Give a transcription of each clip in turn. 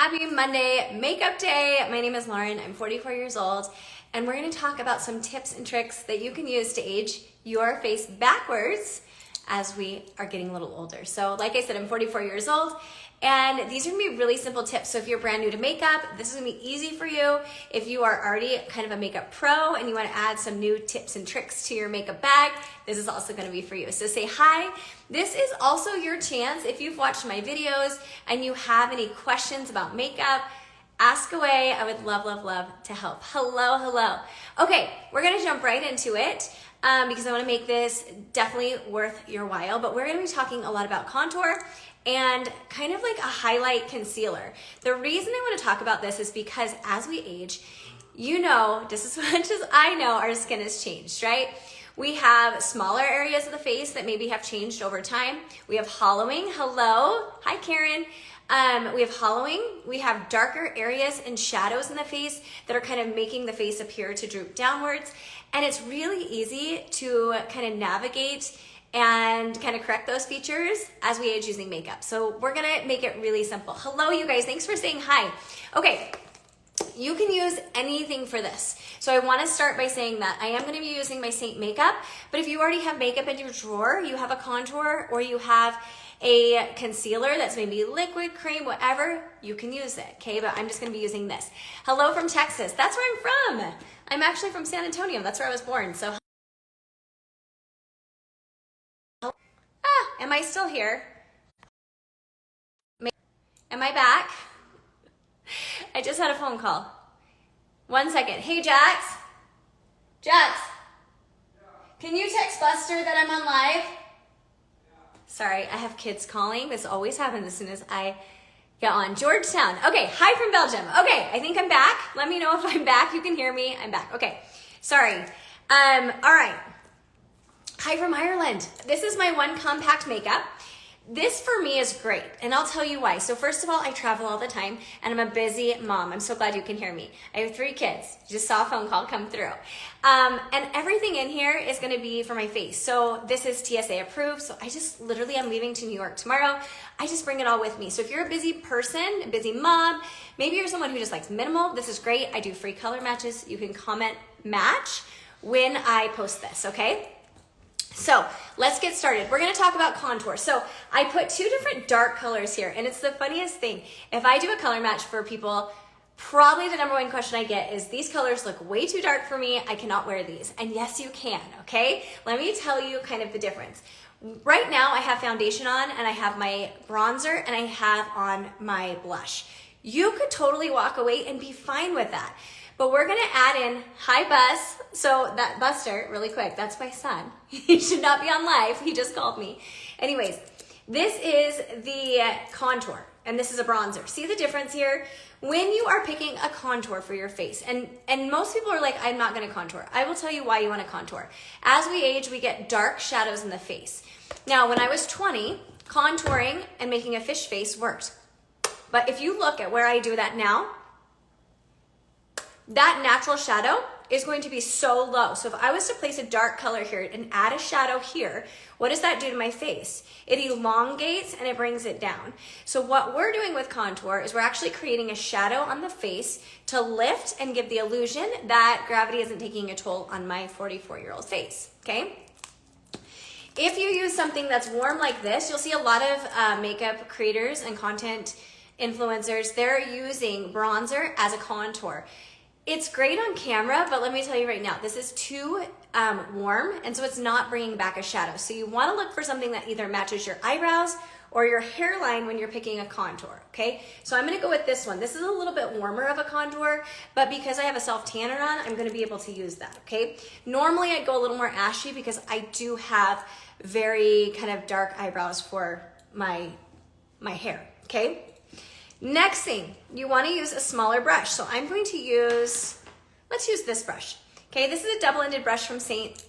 Happy Monday makeup day. My name is Lauren. I'm 44 years old, and we're going to talk about some tips and tricks that you can use to age your face backwards as we are getting a little older. So like I said, I'm 44 years old, and these are going to be really simple tips. So if you're brand new to makeup, this is going to be easy for you. If you are already kind of a makeup pro and you want to add some new tips and tricks to your makeup bag, this is also going to be for you. So say hi. This is also your chance. If you've watched my videos and you have any questions about makeup, ask away. I would love, love, love to help. Hello, hello. Okay, we're going to jump right into it. Because I want to make this definitely worth your while, but we're going to be talking a lot about contour and kind of like a highlight concealer. The reason I want to talk about this is because as we age, you know, just as much as I know, our skin has changed, right? We have smaller areas of the face that maybe have changed over time. We have hollowing. Hello. Hi, Karen. We have hollowing. We have darker areas and shadows in the face that are kind of making the face appear to droop downwards. And it's really easy to kind of navigate and kind of correct those features as we age using makeup. So we're gonna make it really simple. Hello, you guys. Thanks for saying hi. Okay. You can use anything for this. So I want to start by saying that I am going to be using my Saint makeup, but if you already have makeup in your drawer, you have a contour or you have a concealer that's maybe liquid, cream, whatever, you can use it, okay? But I'm just going to be using this. Hello from Texas. That's where I'm from. I'm actually from San Antonio. That's where I was born. So, am I still here? Am I back? I just had a phone call. 1 second. Hey, Jax. Jax. Can you text Buster that I'm on live? Sorry, I have kids calling. This always happens as soon as I get on. Georgetown. Okay, hi from Belgium. Okay, I think I'm back. Let me know if I'm back. You can hear me. I'm back. Okay, sorry. All right. Hi from Ireland. This is my one compact makeup. This for me is great, and I'll tell you why. So first of all, I travel all the time, and I'm a busy mom. I'm so glad you can hear me. I have 3 kids. You just saw a phone call come through. And everything in here is gonna be for my face. So this is TSA approved, so I just literally, I'm leaving to New York tomorrow. I just bring it all with me. So if you're a busy person, a busy mom, maybe you're someone who just likes minimal, this is great. I do free color matches. You can comment match when I post this, okay? So let's get started. We're going to talk about contour. So I put 2 different dark colors here, and it's the funniest thing. If I do a color match for people, probably the number 1 question I get is, these colors look way too dark for me. I cannot wear these. And yes, you can, okay? Let me tell you kind of the difference. Right now I have foundation on, and I have my bronzer, and I have on my blush. You could totally walk away and be fine with that. But we're gonna add in, hi Bus. So that Buster, really quick, that's my son. He should not be on live, he just called me. Anyways, this is the contour, and this is a bronzer. See the difference here? When you are picking a contour for your face, and most people are like, I'm not gonna contour. I will tell you why you wanna contour. As we age, we get dark shadows in the face. Now, when I was 20, contouring and making a fish face worked. But if you look at where I do that now, that natural shadow is going to be so low. So if I was to place a dark color here and add a shadow here, what does that do to my face? It elongates and it brings it down. So what we're doing with contour is we're actually creating a shadow on the face to lift and give the illusion that gravity isn't taking a toll on my 44-year-old face, okay? If you use something that's warm like this, you'll see a lot of makeup creators and content influencers, they're using bronzer as a contour. It's great on camera, but let me tell you right now, this is too warm, and so it's not bringing back a shadow. So you want to look for something that either matches your eyebrows or your hairline when you're picking a contour, okay? So I'm going to go with this one. This is a little bit warmer of a contour, but because I have a self-tanner on, I'm going to be able to use that, okay? Normally I'd go a little more ashy because I do have very kind of dark eyebrows for my hair, okay? Next thing, you want to use a smaller brush. So I'm going to use, let's use this brush. Okay, this is a double-ended brush from Saint.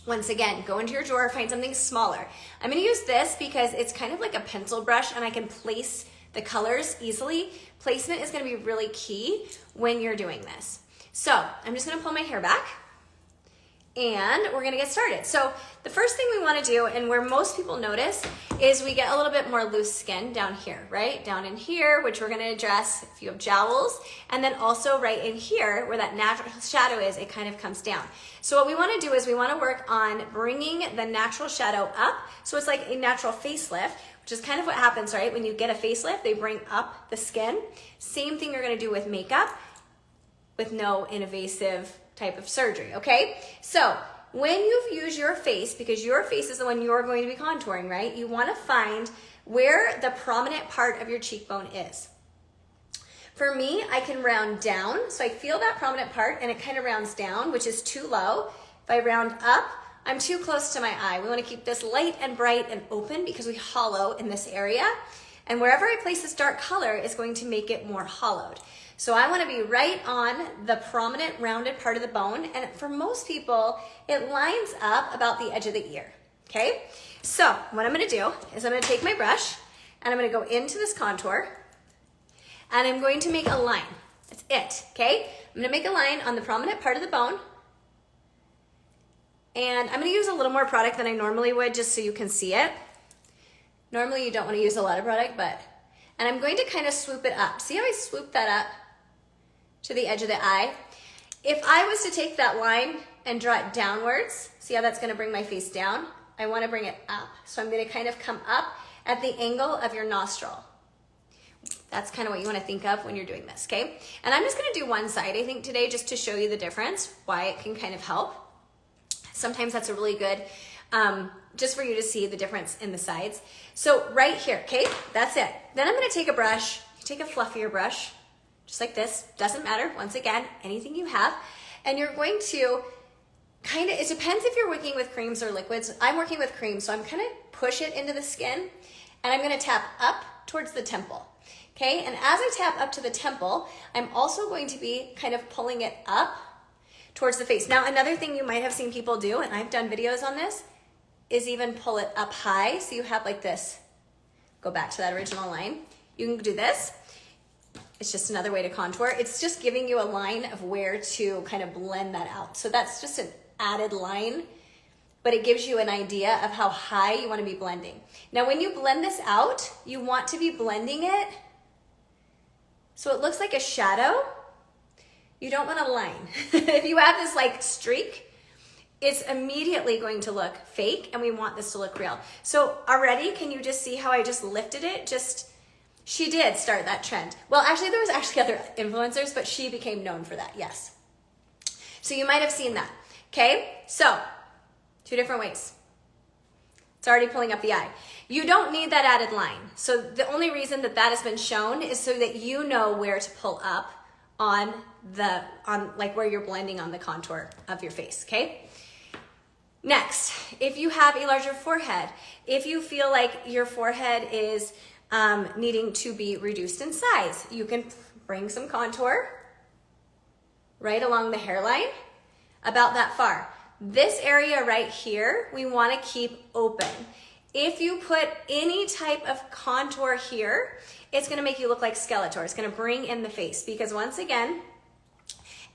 Once again, go into your drawer, find something smaller. I'm going to use this because it's kind of like a pencil brush and I can place the colors easily. Placement is going to be really key when you're doing this. So I'm just going to pull my hair back And we're gonna get started. So the first thing we wanna do, and where most people notice, is we get a little bit more loose skin down here, right? Down in here, which we're gonna address if you have jowls, and then also right in here, where that natural shadow is, it kind of comes down. So what we wanna do is we wanna work on bringing the natural shadow up, so it's like a natural facelift, which is kind of what happens, right? When you get a facelift, they bring up the skin. Same thing you're gonna do with makeup, with no invasive type of surgery, okay? So when you've used your face, because your face is the one you're going to be contouring, right? You wanna find where the prominent part of your cheekbone is. For me, I can round down, so I feel that prominent part and it kind of rounds down, which is too low. If I round up, I'm too close to my eye. We wanna keep this light and bright and open because we hollow in this area. And wherever I place this dark color is going to make it more hollowed. So I wanna be right on the prominent rounded part of the bone, and for most people, it lines up about the edge of the ear, okay? So what I'm gonna do is I'm gonna take my brush, and I'm gonna go into this contour, and I'm going to make a line. That's it, okay? I'm gonna make a line on the prominent part of the bone, and I'm gonna use a little more product than I normally would just so you can see it. Normally you don't wanna use a lot of product, and I'm going to kind of swoop it up. See how I swoop that up to the edge of the eye? If I was to take that line and draw it downwards, see how that's gonna bring my face down? I wanna bring it up. So I'm gonna kind of come up at the angle of your nostril. That's kind of what you wanna think of when you're doing this, okay? And I'm just gonna do one side, I think, today, just to show you the difference, why it can kind of help. Sometimes that's a really good, just for you to see the difference in the sides. So right here, okay, that's it. Then I'm gonna take a brush, take a fluffier brush, just like this, doesn't matter, once again, anything you have, and you're going to kind of, it depends if you're working with creams or liquids. I'm working with cream, so I'm kind of push it into the skin, and I'm gonna tap up towards the temple, okay? And as I tap up to the temple, I'm also going to be kind of pulling it up towards the face. Now, another thing you might have seen people do, and I've done videos on this, is even pull it up high, so you have like this. Go back to that original line. You can do this. It's just another way to contour. It's just giving you a line of where to kind of blend that out. So that's just an added line, but it gives you an idea of how high you want to be blending. Now, when you blend this out, you want to be blending it so it looks like a shadow. You don't want a line. If you have this like streak, it's immediately going to look fake, and we want this to look real. So already, can you just see how I just lifted it? She did start that trend. Well, actually, there was actually other influencers, but she became known for that, yes. So you might have seen that, okay? So, two different ways. It's already pulling up the eye. You don't need that added line. So the only reason that that has been shown is so that you know where to pull up on like where you're blending on the contour of your face, okay? Next, if you have a larger forehead, if you feel like your forehead is needing to be reduced in size, you can bring some contour right along the hairline, about that far. This area right here, we want to keep open. If you put any type of contour here, it's going to make you look like Skeletor. It's going to bring in the face, because once again,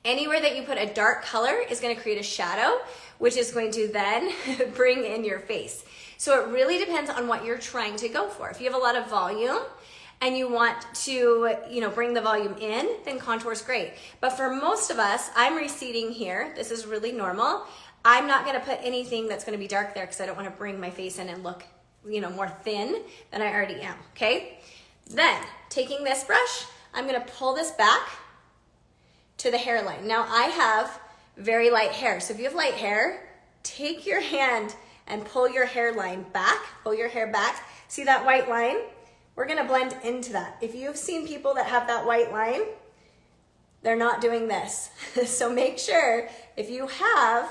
anywhere that you put a dark color is going to create a shadow, which is going to then bring in your face. So it really depends on what you're trying to go for. If you have a lot of volume and you want to, bring the volume in, then contour's great. But for most of us, I'm receding here. This is really normal. I'm not gonna put anything that's gonna be dark there because I don't wanna bring my face in and look, more thin than I already am, okay? Then, taking this brush, I'm gonna pull this back to the hairline. Now I have very light hair. So if you have light hair, take your hand and pull your hairline back, pull your hair back. See that white line? We're gonna blend into that. If you've seen people that have that white line, they're not doing this. So make sure if you have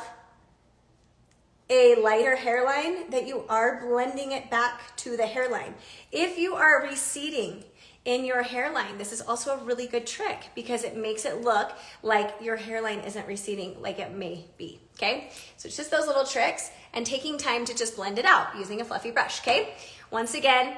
a lighter hairline that you are blending it back to the hairline. If you are receding in your hairline, this is also a really good trick because it makes it look like your hairline isn't receding like it may be, okay? So it's just those little tricks and taking time to just blend it out using a fluffy brush, okay? Once again,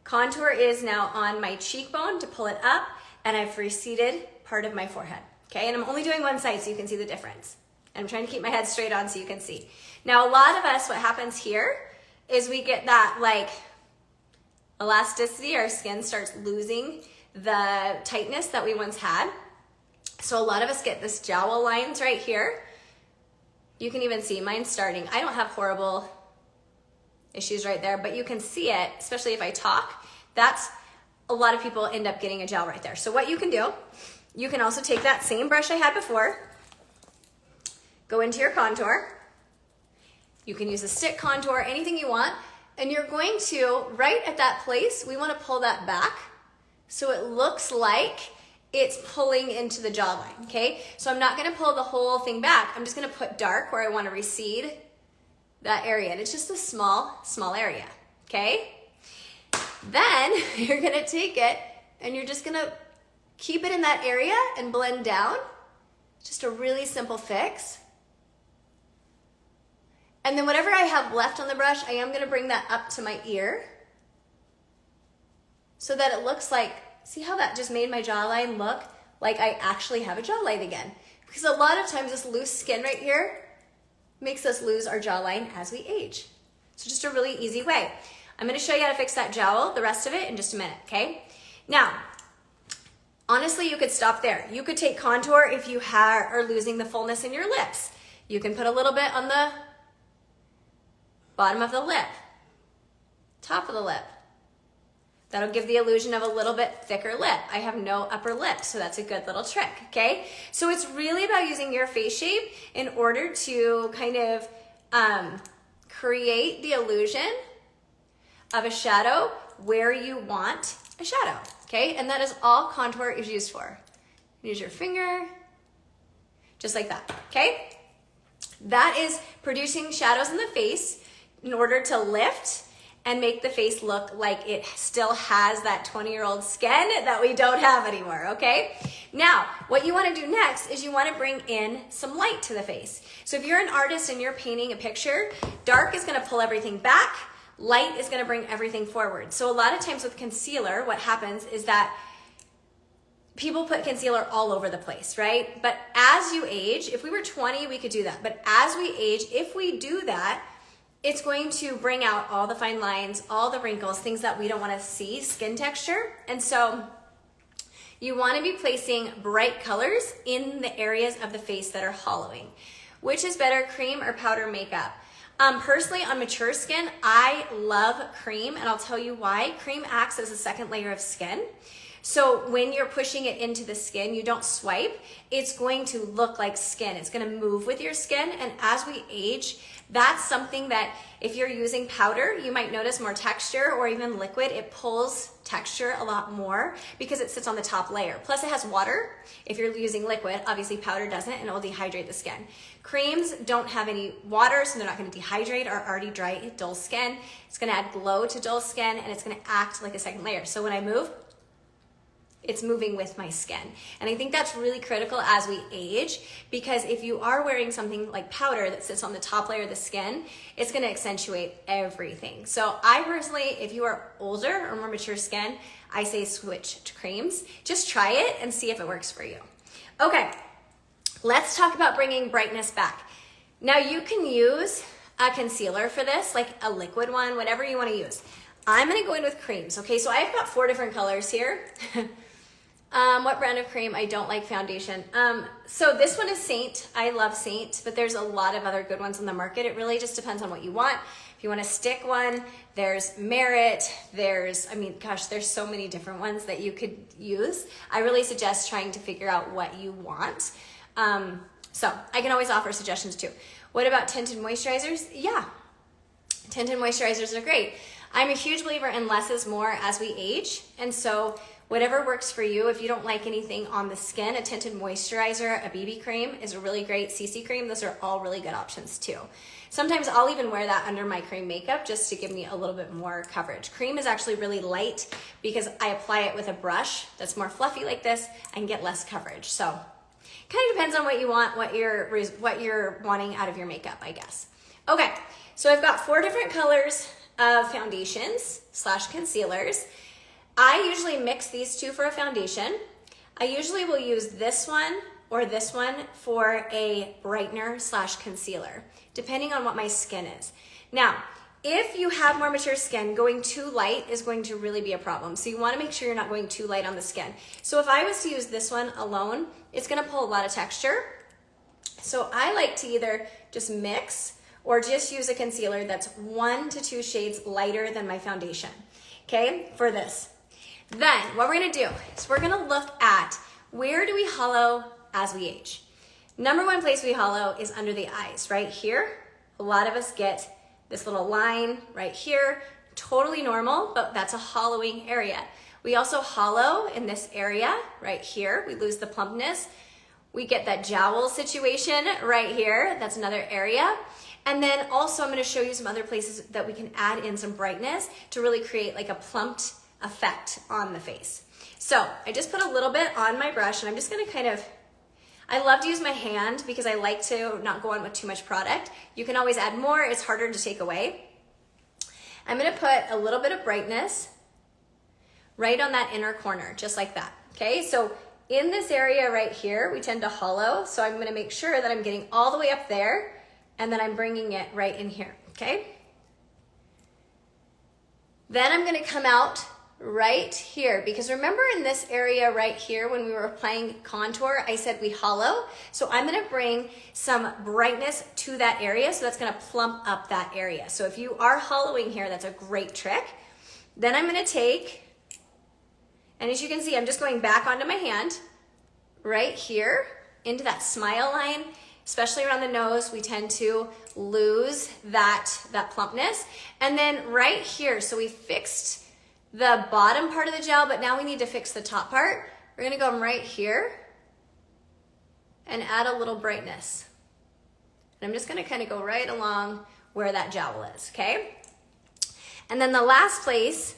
contour is now on my cheekbone to pull it up, and I've receded part of my forehead, okay? And I'm only doing one side so you can see the difference. And I'm trying to keep my head straight on so you can see. Now, a lot of us, what happens here is we get that like elasticity. Our skin starts losing the tightness that we once had. So a lot of us get this jowl lines right here. You can even see mine starting. I don't have horrible issues right there, but you can see it, especially if I talk. That's a lot of people end up getting a gel right there. So what you can do, you can also take that same brush I had before, go into your contour. You can use a stick contour, anything you want, and you're going to, right at that place, we want to pull that back so it looks like it's pulling into the jawline, okay? So I'm not going to pull the whole thing back. I'm just going to put dark where I want to recede that area. And it's just a small area, okay? Then you're going to take it and you're just going to keep it in that area and blend down. Just a really simple fix. And then whatever I have left on the brush, I am going to bring that up to my ear so that it looks like, see how that just made my jawline look like I actually have a jawline again? Because a lot of times this loose skin right here makes us lose our jawline as we age. So just a really easy way. I'm going to show you how to fix that jowl, the rest of it, in just a minute, okay? Now, honestly, you could stop there. You could take contour if you are losing the fullness in your lips. You can put a little bit on the bottom of the lip, top of the lip. That'll give the illusion of a little bit thicker lip. I have no upper lip, so that's a good little trick, okay? So it's really about using your face shape in order to kind of create the illusion of a shadow where you want a shadow, okay? And that is all contour is used for. Use your finger, just like that, okay? That is producing shadows in the face in order to lift and make the face look like it still has that 20-year-old skin that we don't have anymore, okay? Now, what you wanna do next is you wanna bring in some light to the face. So if you're an artist and you're painting a picture, dark is gonna pull everything back, light is gonna bring everything forward. So a lot of times with concealer, what happens is that people put concealer all over the place, right? But as you age, if we were 20, we could do that. But as we age, if we do that, it's going to bring out all the fine lines, all the wrinkles, things that we don't want to see, skin texture. And so you want to be placing bright colors in the areas of the face that are hollowing. Which is better, cream or powder makeup? Personally, on mature skin, I love cream, and I'll tell you why. Cream acts as a second layer of skin. So when you're pushing it into the skin, you don't swipe, it's going to look like skin. It's gonna move with your skin, and as we age, that's something that if you're using powder, you might notice more texture, or even liquid, it pulls texture a lot more because it sits on the top layer. Plus it has water. If you're using liquid, obviously powder doesn't, and it will dehydrate the skin. Creams don't have any water, so they're not gonna dehydrate our already dry, dull skin. It's gonna add glow to dull skin, and it's gonna act like a second layer. So when I move, it's moving with my skin. And I think that's really critical as we age, because if you are wearing something like powder that sits on the top layer of the skin, it's gonna accentuate everything. So I personally, if you are older or more mature skin, I say switch to creams. Just try it and see if it works for you. Okay, let's talk about bringing brightness back. Now you can use a concealer for this, like a liquid one, whatever you wanna use. I'm gonna go in with creams, okay? So I've got 4 different colors here. What brand of cream? I don't like foundation. So this one is Saint. I love Saint, but there's a lot of other good ones on the market. It really just depends on what you want. If you want a stick one, there's Merit, there's so many different ones that you could use. I really suggest trying to figure out what you want. So I can always offer suggestions too. What about tinted moisturizers? Yeah, tinted moisturizers are great. I'm a huge believer in less is more as we age, and so whatever works for you. If you don't like anything on the skin, a tinted moisturizer, a BB cream is a really great CC cream. Those are all really good options too. Sometimes I'll even wear that under my cream makeup just to give me a little bit more coverage. Cream is actually really light because I apply it with a brush that's more fluffy like this and get less coverage. So kind of depends on what you want, what you're wanting out of your makeup, I guess. Okay, so I've got 4 different colors of foundations / concealers. I usually mix these 2 for a foundation. I usually will use this one or this one for a brightener / concealer, depending on what my skin is. Now, if you have more mature skin, going too light is going to really be a problem. So you want to make sure you're not going too light on the skin. So if I was to use this one alone, it's going to pull a lot of texture. So I like to either just mix or just use a concealer that's 1 to 2 shades lighter than my foundation, okay, for this. Then what we're gonna do is we're gonna look at where do we hollow as we age. Number one place we hollow is under the eyes, right here. A lot of us get this little line right here, totally normal, but that's a hollowing area. We also hollow in this area right here. We lose the plumpness. We get that jowl situation right here. That's another area. And then also I'm gonna show you some other places that we can add in some brightness to really create like a plumped effect on the face. So I just put a little bit on my brush and I'm just gonna kind of, I love to use my hand because I like to not go on with too much product. You can always add more, it's harder to take away. I'm gonna put a little bit of brightness right on that inner corner, just like that, okay? So in this area right here, we tend to hollow, so I'm gonna make sure that I'm getting all the way up there and then I'm bringing it right in here, okay? Then I'm gonna come out right here, because remember in this area right here when we were applying contour, I said we hollow. So I'm gonna bring some brightness to that area, so that's gonna plump up that area. So if you are hollowing here, that's a great trick. Then I'm gonna take, and as you can see, I'm just going back onto my hand, right here, into that smile line. Especially around the nose, we tend to lose that plumpness. And then right here, so we fixed the bottom part of the gel, but now we need to fix the top part. We're gonna go right here and add a little brightness. And I'm just gonna kind of go right along where that jowl is, okay? And then the last place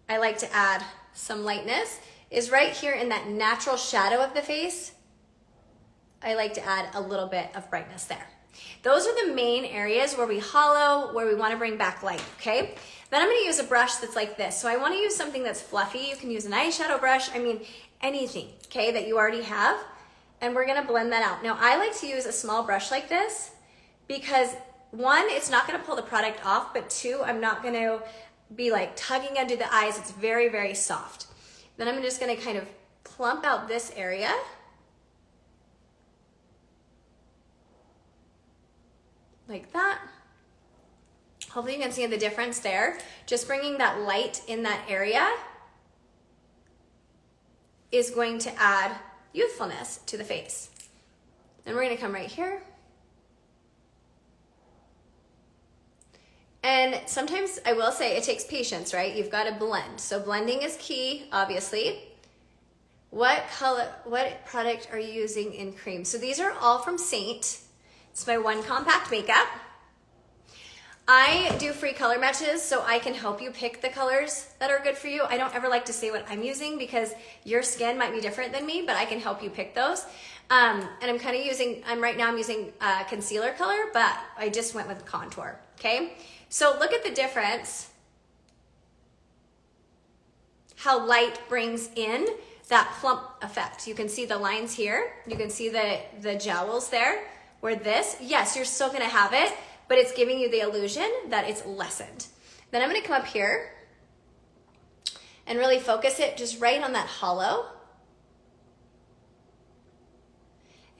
I like to add some lightness is right here in that natural shadow of the face. I like to add a little bit of brightness there. Those are the main areas where we hollow, where we want to bring back light, okay? Then I'm going to use a brush that's like this. So I want to use something that's fluffy. You can use an eyeshadow brush, I mean anything, okay, that you already have. And we're going to blend that out. Now I like to use a small brush like this because one, it's not going to pull the product off, but two, I'm not going to be like tugging under the eyes. It's very, very soft. Then I'm just going to kind of plump out this area. Like that. Hopefully you can see the difference there. Just bringing that light in that area is going to add youthfulness to the face. Then we're gonna come right here. And sometimes I will say it takes patience, right? You've got to blend. So blending is key, obviously. What product are you using in cream? So these are all from Saint. It's my one compact makeup. I do free color matches, so I can help you pick the colors that are good for you. I don't ever like to say what I'm using because your skin might be different than me, but I can help you pick those. And I'm kind of using, right now I'm using concealer color, but I just went with contour, okay? So look at the difference, how light brings in that plump effect. You can see the lines here. You can see the jowls there. Where this, yes, you're still gonna have it, but it's giving you the illusion that it's lessened. Then I'm gonna come up here and really focus it just right on that hollow.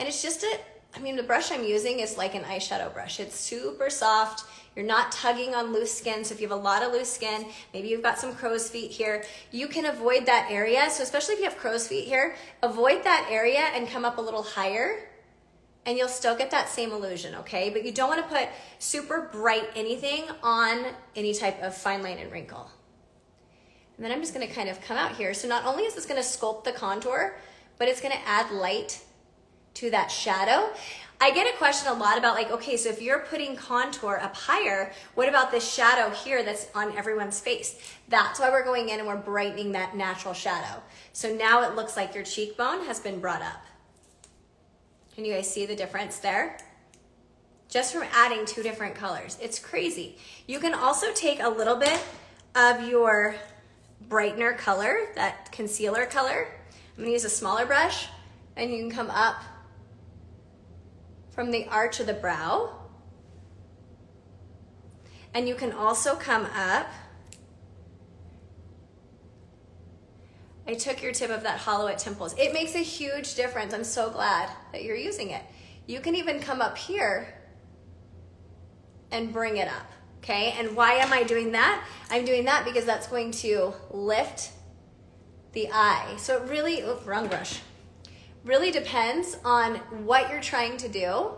And it's just the brush I'm using is like an eyeshadow brush. It's super soft. You're not tugging on loose skin. So if you have a lot of loose skin, maybe you've got some crow's feet here, you can avoid that area. So especially if you have crow's feet here, avoid that area and come up a little higher. And you'll still get that same illusion, okay? But you don't want to put super bright anything on any type of fine line and wrinkle. And then I'm just going to kind of come out here. So not only is this going to sculpt the contour, but it's going to add light to that shadow. I get a question a lot about like, okay, so if you're putting contour up higher, what about this shadow here that's on everyone's face? That's why we're going in and we're brightening that natural shadow. So now it looks like your cheekbone has been brought up. Can you guys see the difference there? Just from adding two different colors. It's crazy. You can also take a little bit of your brightener color, that concealer color. I'm gonna use a smaller brush, and you can come up from the arch of the brow. And you can also come up. I took your tip of that hollow at temples. It makes a huge difference. I'm so glad that you're using it. You can even come up here and bring it up, okay? And why am I doing that? I'm doing that because that's going to lift the eye. So it really, wrong brush. Really depends on what you're trying to do.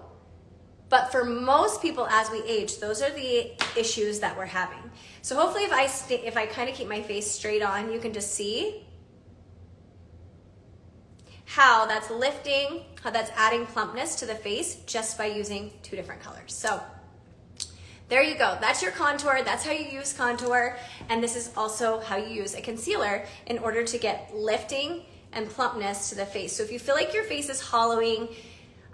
But for most people as we age, those are the issues that we're having. So hopefully if I kind of keep my face straight on, you can just see how that's lifting, how that's adding plumpness to the face just by using two different colors. So there you go. That's your contour. That's how you use contour. And this is also how you use a concealer in order to get lifting and plumpness to the face. So if you feel like your face is hollowing,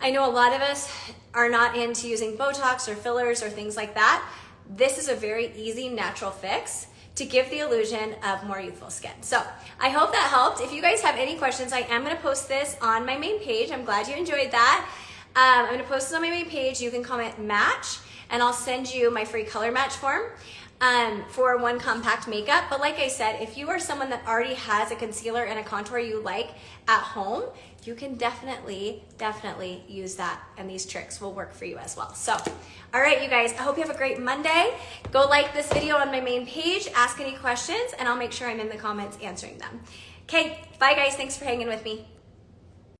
I know a lot of us are not into using Botox or fillers or things like that. This is a very easy, natural fix to give the illusion of more youthful skin. So I hope that helped. If you guys have any questions, I am gonna post this on my main page. I'm glad you enjoyed that. I'm gonna post this on my main page. You can comment match, and I'll send you my free color match form for one compact makeup. But like I said, if you are someone that already has a concealer and a contour you like at home, you can definitely use that, and these tricks will work for you as well. So, all right, you guys, I hope you have a great Monday. Go like this video on my main page, ask any questions, and I'll make sure I'm in the comments answering them. Okay, bye guys, thanks for hanging with me.